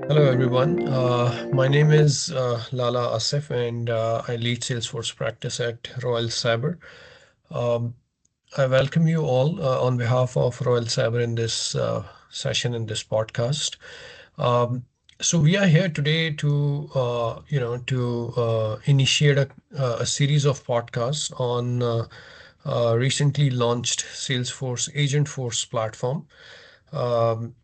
Hello, everyone. My name is Lala Asif, and I lead Salesforce Practice at Royal Cyber. Um, I welcome you all on behalf of Royal Cyber in this session in this podcast. Um, so we are here today to initiate a series of podcasts on recently launched Salesforce Agent Force platform. Um,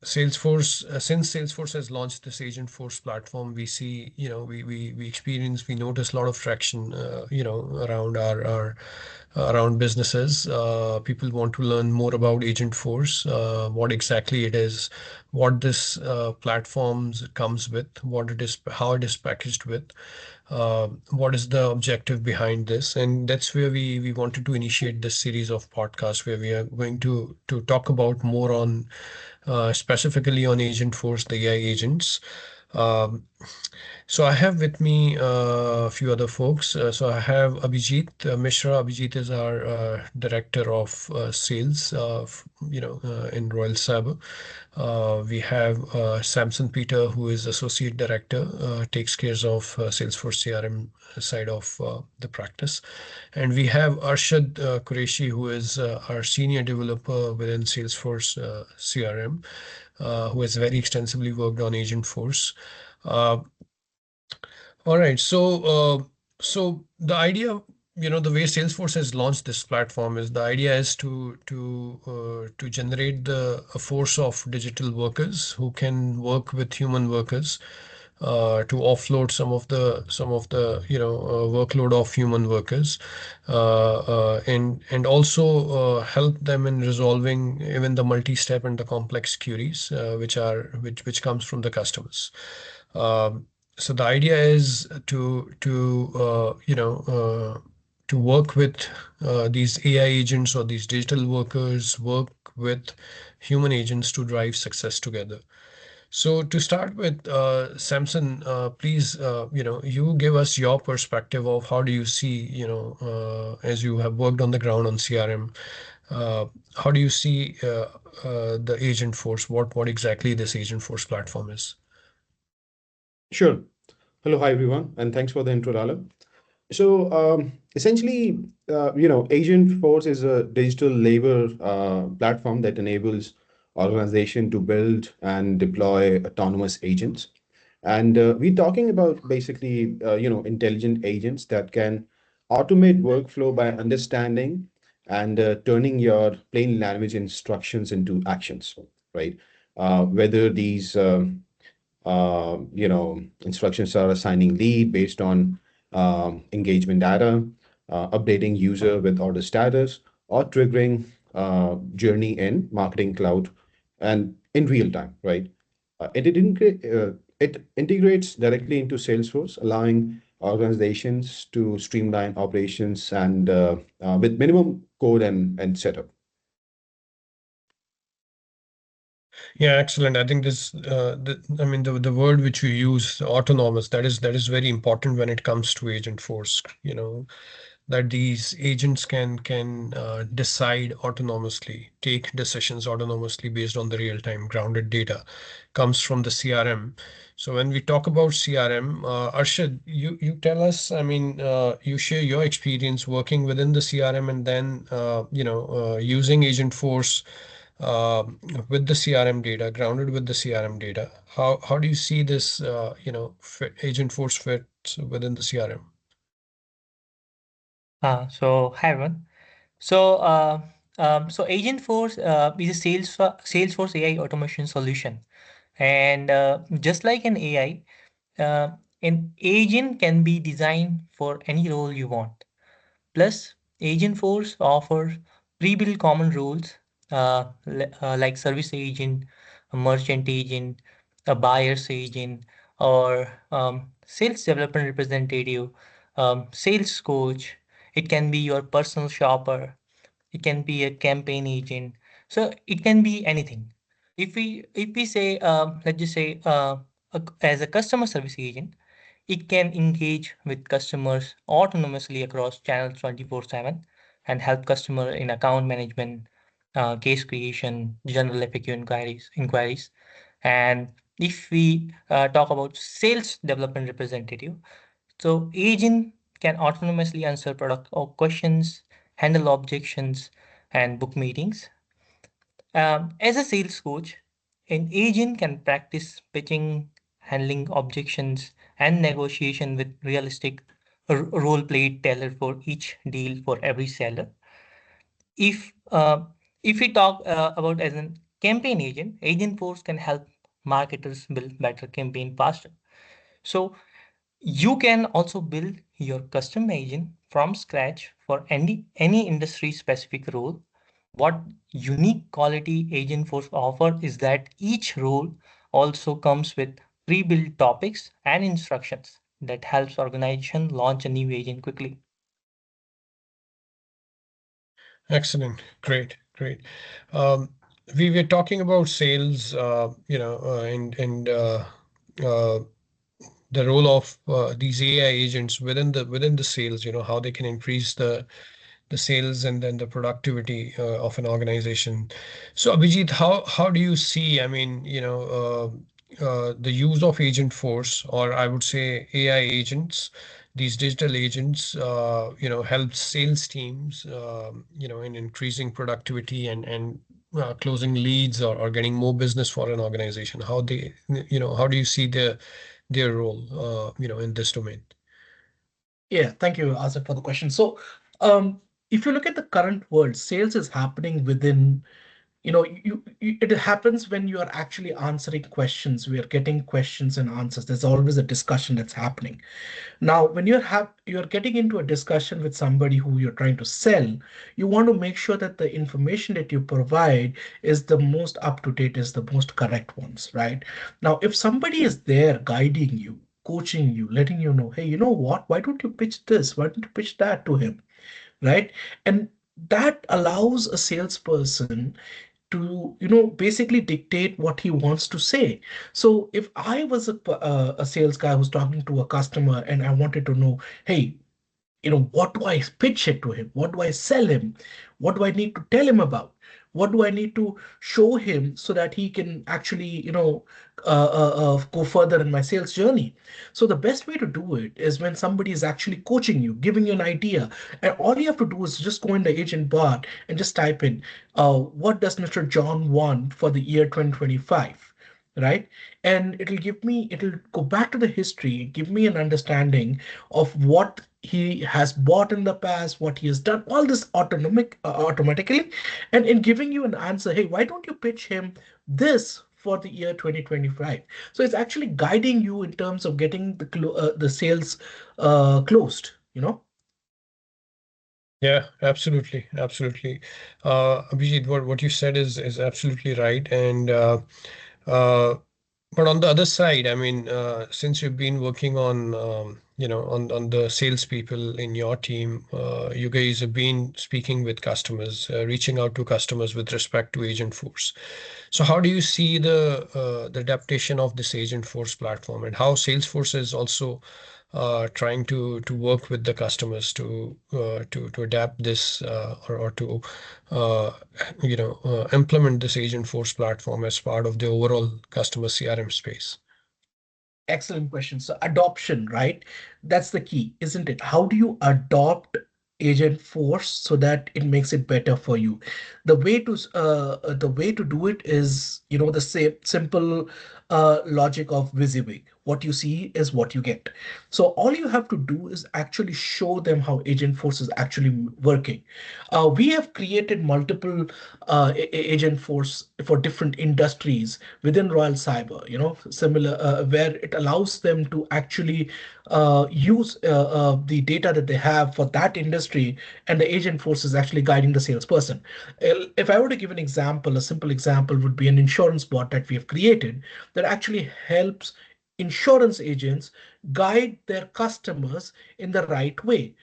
since Salesforce has launched this Agent Force platform, we see, we notice a lot of traction, around our around businesses. People want to learn more about Agent Force, what exactly it is, what this platforms comes with, what it is, how it is packaged with, what is the objective behind this, and that's where we wanted to initiate this series of podcasts where we are going to talk about more on specifically on Agent Force, the AI agents. Um, so I have with me a few other folks. So I have Abhijit Mishra. Abhijit is our director of sales, in Royal Cyber. We have Samson Peter, who is associate director, takes care of Salesforce CRM side of the practice, and we have Arshad Qureshi, who is our senior developer within Salesforce CRM, who has very extensively worked on Agent Force. Uh, all right. So the idea, the way Salesforce has launched this platform is the idea is to generate a force of digital workers who can work with human workers, to offload some of the workload of human workers, and also help them in resolving even the multi-step and the complex queries, which comes from the customers. So the idea is to work with these AI agents or these digital workers, work with human agents to drive success together. So to start with, Samson, please, you give us your perspective of how do you see, as you have worked on the ground on CRM, uh, how do you see the Agent Force? What exactly this Agent Force platform is? Sure. Hello, hi everyone, and thanks for the intro, Lala. Essentially, Agent Force is a digital labor platform that enables organization to build and deploy autonomous agents. And we're talking about basically, intelligent agents that can automate workflow by understanding and turning your plain language instructions into actions, right? Whether these instructions are assigning lead based on engagement data, updating user with order status, or triggering journey in Marketing Cloud and in real time, right? It integrates directly into Salesforce, allowing organizations to streamline operations and with minimum code and setup. Yeah, excellent. I think I mean, the word which you use, autonomous, that is very important when it comes to Agent Force. That these agents can decide autonomously, take decisions autonomously based on the real-time grounded data comes from the CRM. So when we talk about CRM, Arshad, you tell us, I mean, you share your experience working within the CRM and then using Agent Force uh, with the CRM data, grounded with the CRM data. How do you see this Agent Force fits within the CRM? Hi everyone. So Agent Force is a Salesforce AI automation solution, and just like an AI, an agent can be designed for any role you want. Plus, Agent Force offers pre-built common rules like service agent, a merchant agent, a buyer's agent, or sales development representative, sales coach. It can be your personal shopper. It can be a campaign agent. So it can be anything. If we say let's just say as a customer service agent, it can engage with customers autonomously across channels 24/7 and help customer in account management, case creation, general FAQ inquiries, and If we talk about sales development representative, so agent can autonomously answer product or questions, handle objections, and book meetings. As a sales coach, an agent can practice pitching, handling objections, and negotiation with realistic role played tailored for each deal for every seller. If if we talk about as a campaign agent, Agent Force can help marketers build better campaign faster. So you can also build your custom agent from scratch for any industry specific role. What unique quality Agent Force offer is that each role also comes with pre-built topics and instructions that helps organization launch a new agent quickly. Excellent. Great. Great. Um, we were talking about sales, and uh, the role of these AI agents within the sales. How they can increase the sales and then the productivity of an organization. So Abhijit, how do you see, I mean, the use of agent force, or I would say AI agents, these digital agents, help sales teams, in increasing productivity and closing leads or getting more business for an organization. How do you see their role, in this domain? Yeah, thank you, Asif, for the question. So, if you look at the current world, sales is happening within, it happens when you are actually answering questions. We are getting questions and answers. There's always a discussion that's happening. Now, when you're getting into a discussion with somebody who you're trying to sell, you want to make sure that the information that you provide is the most up to date, is the most correct ones, right? Now, if somebody is there guiding you, coaching you, letting you know, hey, you know what? Why don't you pitch this? Why don't you pitch that to him, right? And that allows a salesperson to basically dictate what he wants to say. So if I was a sales guy who's talking to a customer and I wanted to know, hey, what do I pitch it to him? What do I sell him? What do I need to tell him about? What do I need to show him so that he can actually go further in my sales journey? So the best way to do it is when somebody is actually coaching you, giving you an idea, and all you have to do is just go in the agent bot and just type in, what does Mr. John want for the year 2025, right? And it'll go back to the history, give me an understanding of what he has bought in the past, what he has done, all this automatically, and in giving you an answer, hey, why don't you pitch him this for the year 2025? So it's actually guiding you in terms of getting the sales closed. Yeah, absolutely, absolutely. Abhijit, what you said is absolutely right. And uh, but on the other side, I mean, since you've been working on on the salespeople in your team, you guys have been speaking with customers, reaching out to customers with respect to Agent Force. So how do you see the adaptation of this Agent Force platform, and how Salesforce is also trying to work with the customers to adapt this, or to uh, implement this Agent Force platform as part of the overall customer CRM space? Excellent question. So adoption, right? That's the key, isn't it? How do you adopt Agent Force so that it makes it better for you? The way to do it is, the same simple logic of WYSIWYG. What you see is what you get. So all you have to do is actually show them how Agent Force is actually working. We have created multiple Agent Force for different industries within Royal Cyber, similar, where it allows them to actually use the data that they have for that industry, and the agent force is actually guiding the salesperson. If I were to give an example, a simple example would be an insurance bot that we have created that actually helps insurance agents guide their customers in the right way.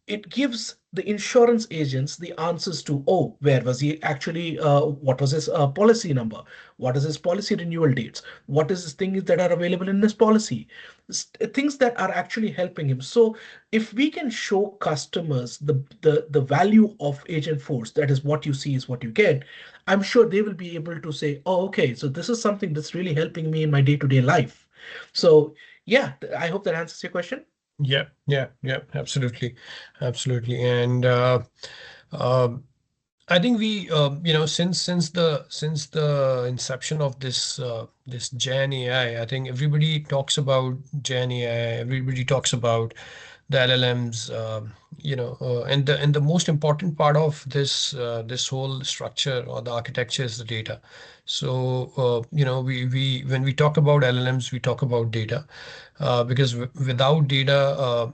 it gives the insurance agents the answers to, oh, where was he actually, what was his policy number, what is his policy renewal dates, what is his things that are available in this policy, things that are actually helping him. So if we can show customers the value of Agent Force, that is what you see is what you get, I'm sure they will be able to say, oh, okay, so this is something that's really helping me in my day-to-day life. So yeah, I hope that answers your question. Yeah, yeah, yeah, absolutely, absolutely. And uh, I think we, since the inception of this Gen AI, I think everybody talks about Gen AI. Everybody talks about the LLMs. And the most important part of this whole structure or the architecture is the data. So we when we talk about LLMs, we talk about data, because without data,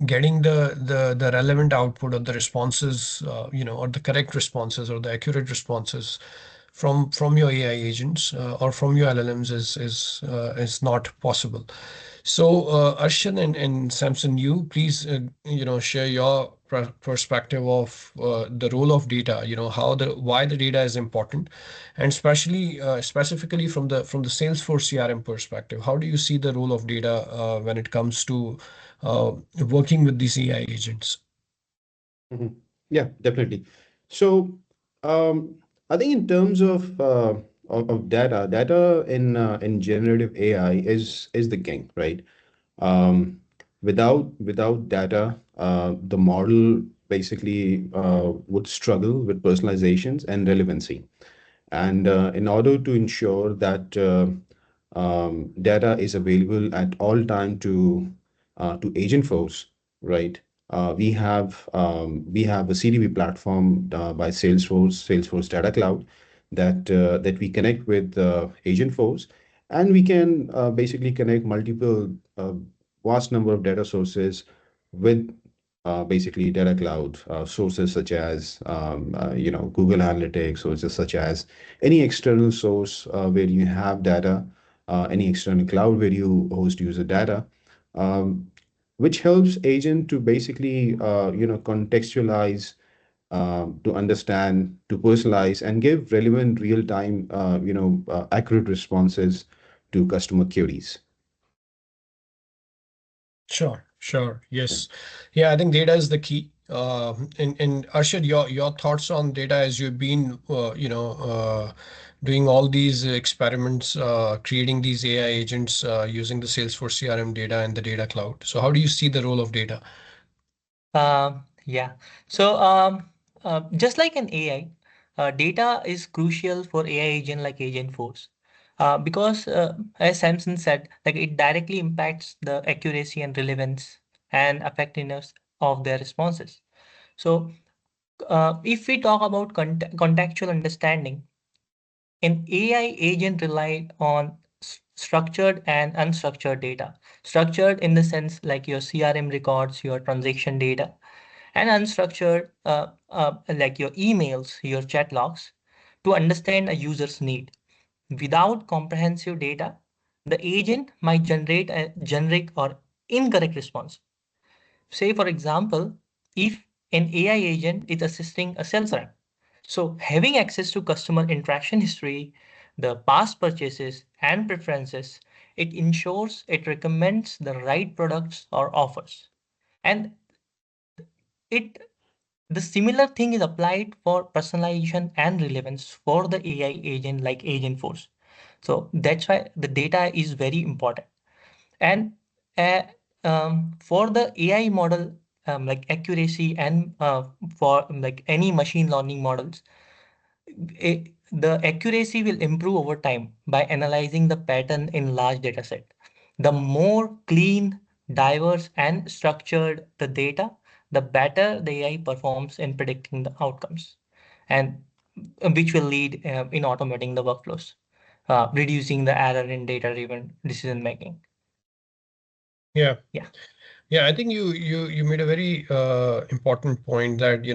getting the relevant output or the responses, or the correct responses or the accurate responses from your AI agents, or from your LLMs is not possible. So, Arshan and Samson, you please, share your perspective of the role of data. How the why the data is important, and especially specifically from the Salesforce CRM perspective. How do you see the role of data when it comes to working with these AI agents? Mhm. Yeah, definitely. So, I think in terms of data, data in generative AI is the king, right? Um, without data, the model basically would struggle with personalizations and relevancy. And in order to ensure that data is available at all time to agent force, right? We have a CDB platform by Salesforce Data Cloud that we connect with agent force, and we can basically connect multiple vast number of data sources with basically data cloud sources such as Google Analytics, sources such as any external source where you have data, any external cloud where you host user data, um, which helps agent to basically contextualize, to understand, to personalize, and give relevant real-time accurate responses to customer queries. Sure, sure. Yeah. Yes. Yeah, I think data is the key. And Arshad, your thoughts on data as you've been, doing all these experiments, creating these AI agents, using the Salesforce CRM data and the data cloud. So how do you see the role of data? Yeah. So, just like an AI, data is crucial for AI agent like Agent Force, because as Samson said, like it directly impacts the accuracy and relevance and effectiveness of their responses. So, if we talk about contextual understanding, an AI agent relied on structured and unstructured data. Structured in the sense like your CRM records, your transaction data, and unstructured, like your emails, your chat logs, to understand a user's need. Without comprehensive data, the agent might generate a generic or incorrect response. Say, for example, if an AI agent is assisting a sales rep, so having access to customer interaction history, the past purchases, and preferences, it ensures it recommends the right products or offers. And it the similar thing is applied for personalization and relevance for the AI agent like Agent Force. So that's why the data is very important. And uh, for the AI model, like accuracy and for like any machine learning models, the accuracy will improve over time by analyzing the pattern in large data set. The more clean, diverse, and structured the data, the better the AI performs in predicting the outcomes, and which will lead in automating the workflows, reducing the error in data-driven decision making. Yeah. Yeah. Yeah, I think you made a very important point that,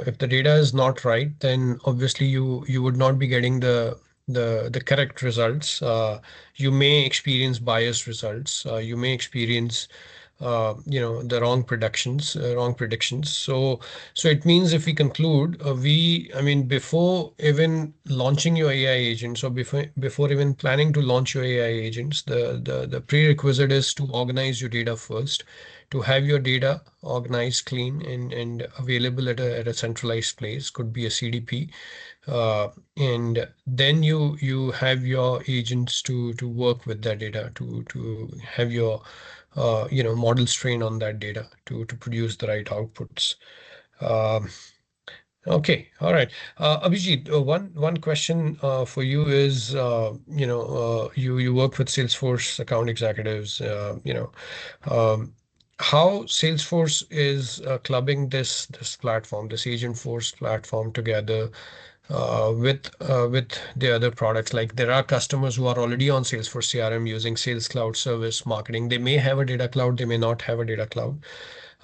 if the data is not right, then obviously you would not be getting the correct results. You may experience biased results. You may experience the wrong predictions. So it means if we conclude, I mean, before even launching your AI agents, or before even planning to launch your AI agents, the prerequisite is to organize your data first, to have your data organized, clean, and available at a centralized place, could be a CDP, and then you have your agents to work with that data, to have your models train on that data to produce the right outputs. Um, okay, all right. Abhijit, one question for you is, you work with Salesforce account executives. Um, how Salesforce is clubbing this platform, this Agent Force platform together with the other products. Like, there are customers who are already on Salesforce CRM using Sales Cloud, Service, Marketing. They may have a data cloud, they may not have a data cloud.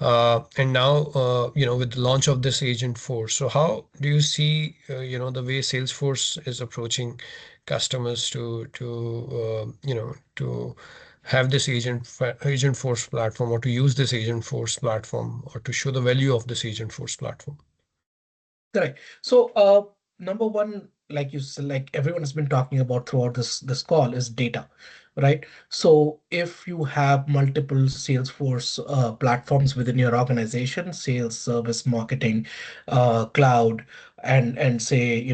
And now, with the launch of this Agent Force, so how do you see, the way Salesforce is approaching customers to have this Agent Force platform, or to use this Agent Force platform, or to show the value of this Agent Force platform? Correct. So, number one, like you said, like everyone has been talking about throughout this call, is data, right? So, if you have multiple Salesforce platforms within your organization, sales, service, marketing, cloud, and say,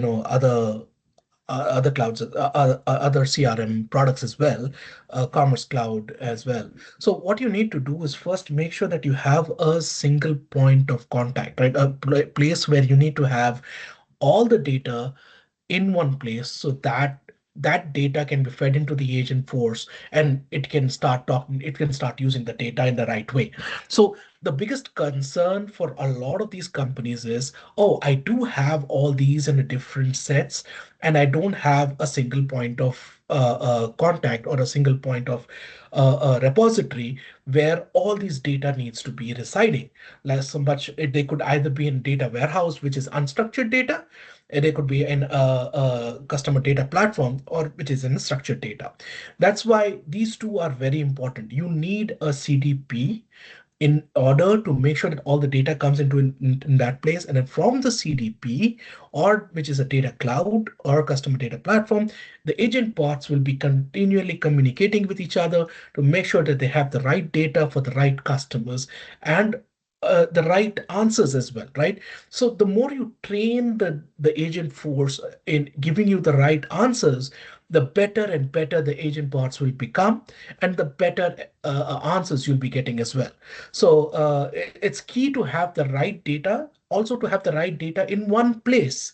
other clouds, other CRM products as well, Commerce Cloud as well. So what you need to do is first make sure that you have a single point of contact, right? A place where you need to have all the data in one place, so that that data can be fed into the agent force, and it can start using the data in the right way. So the biggest concern for a lot of these companies is, oh, I do have all these in a different sets, and I don't have a single point of contact, or a single point of repository where all these data needs to be residing. Like, so much they could either be in data warehouse, which is unstructured data, and it could be in a customer data platform, or which is in structured data. That's why these two are very important. You need a CDP in order to make sure that all the data comes into in that place, and then from the CDP, or which is a data cloud or customer data platform, the agent bots will be continually communicating with each other to make sure that they have the right data for the right customers, and the right answers as well, right? So the more you train the agent force in giving you the right answers, the better and better the agent bots will become, and the better answers you'll be getting as well. So it's key to have the right data, also to have the right data in one place.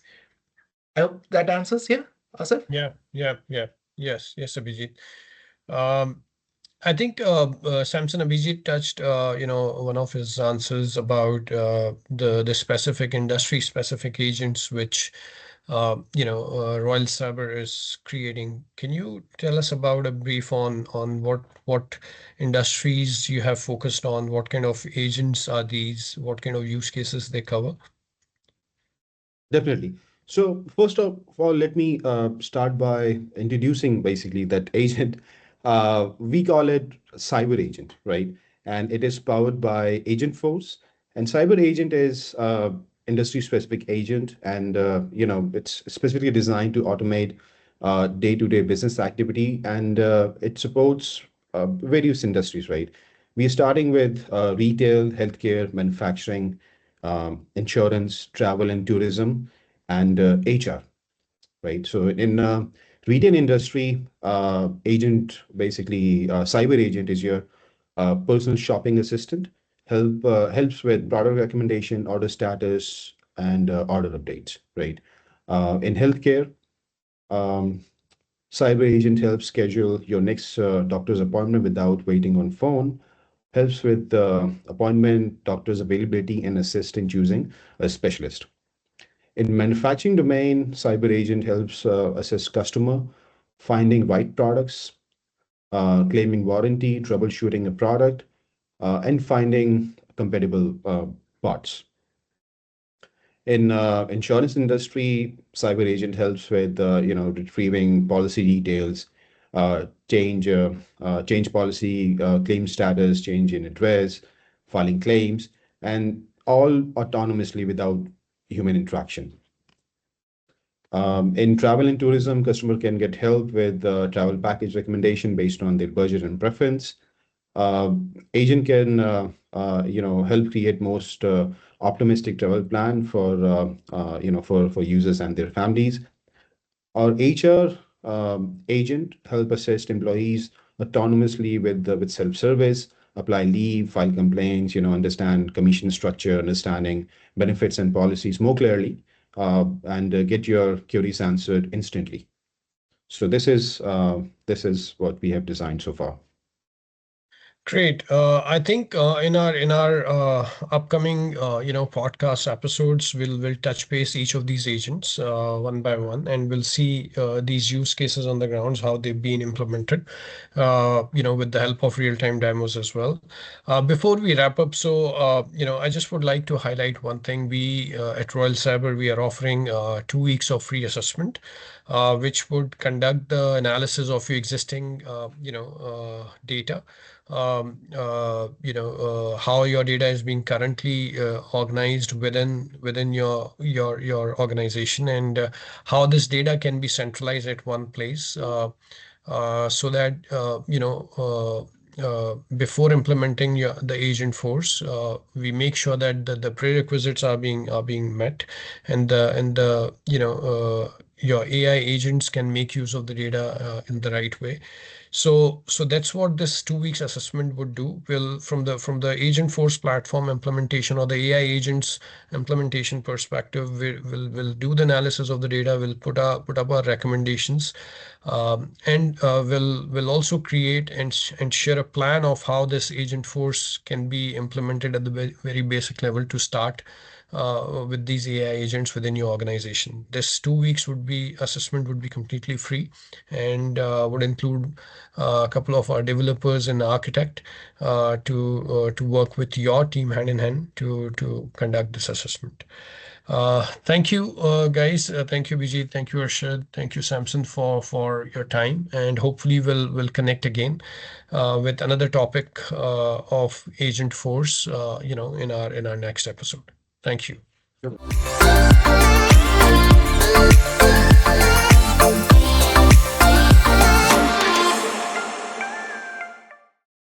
I hope that answers. Yeah, Asif? Yeah, yeah, yeah. Yes, yes, Abhijit. Um, I think Samson, Abhijit touched, one of his answers about the specific industry specific agents which Royal Sabre is creating. Can you tell us about a brief on what industries you have focused on? What kind of agents are these? What kind of use cases they cover? Definitely. So first of all, let me start by introducing basically that agent. We call it cyber agent, right? And it is powered by Agent Force. And cyber agent is industry-specific agent, and it's specifically designed to automate day-to-day business activity, and it supports various industries, right? We are starting with retail, healthcare, manufacturing, insurance, travel and tourism, and HR, right? So in retail industry, cyber agent is your personal shopping assistant, helps with product recommendation, order status, and order updates, right? In healthcare, um, cyber agent helps schedule your next doctor's appointment without waiting on phone, helps with appointment, doctor's availability, and assist in choosing a specialist. In manufacturing domain, cyber agent helps assess customer, finding right products, claiming warranty, troubleshooting a product, and finding compatible parts. In insurance industry, cyber agent helps with retrieving policy details, change policy, claim status, change in address, filing claims, and all autonomously without human interaction. In travel and tourism, customer can get help with travel package recommendation based on their budget and preference. Agent can help create most optimistic travel plan for for users and their families. Our HR agent help assist employees autonomously with self-service, apply leave, file complaints, understand commission structure, understanding benefits and policies more clearly, and get your queries answered instantly. So this is what we have designed so far. Great. I think in our upcoming podcast episodes, we'll touch base each of these agents one by one, and we'll see these use cases on the grounds, how they've been implemented, with the help of real-time demos as well. Before we wrap up, so I just would like to highlight one thing. We at Royal Cyber, we are offering 2 weeks of free assessment, which would conduct the analysis of your existing data, how your data is being currently organized within your organization, and how this data can be centralized at one place, so that before implementing the agent force, we make sure that the prerequisites are being met, and the your AI agents can make use of the data in the right way. So that's what this 2 weeks assessment would do. Will from the Agent Force platform implementation or the AI agents implementation perspective, we'll do the analysis of the data. We'll put up our recommendations, and we'll also create and share a plan of how this Agent Force can be implemented at the very basic level to start with these AI agents within your organization. This 2 weeks would be assessment would be completely free, and would include a couple of our developers and architect to work with your team hand in hand to conduct this assessment. Thank you, guys. Thank you, Bijit. Thank you, Arshad. Thank you, Samson, for your time. And hopefully, we'll connect again with another topic of Agent Force, in our next episode. Thank you. Sure.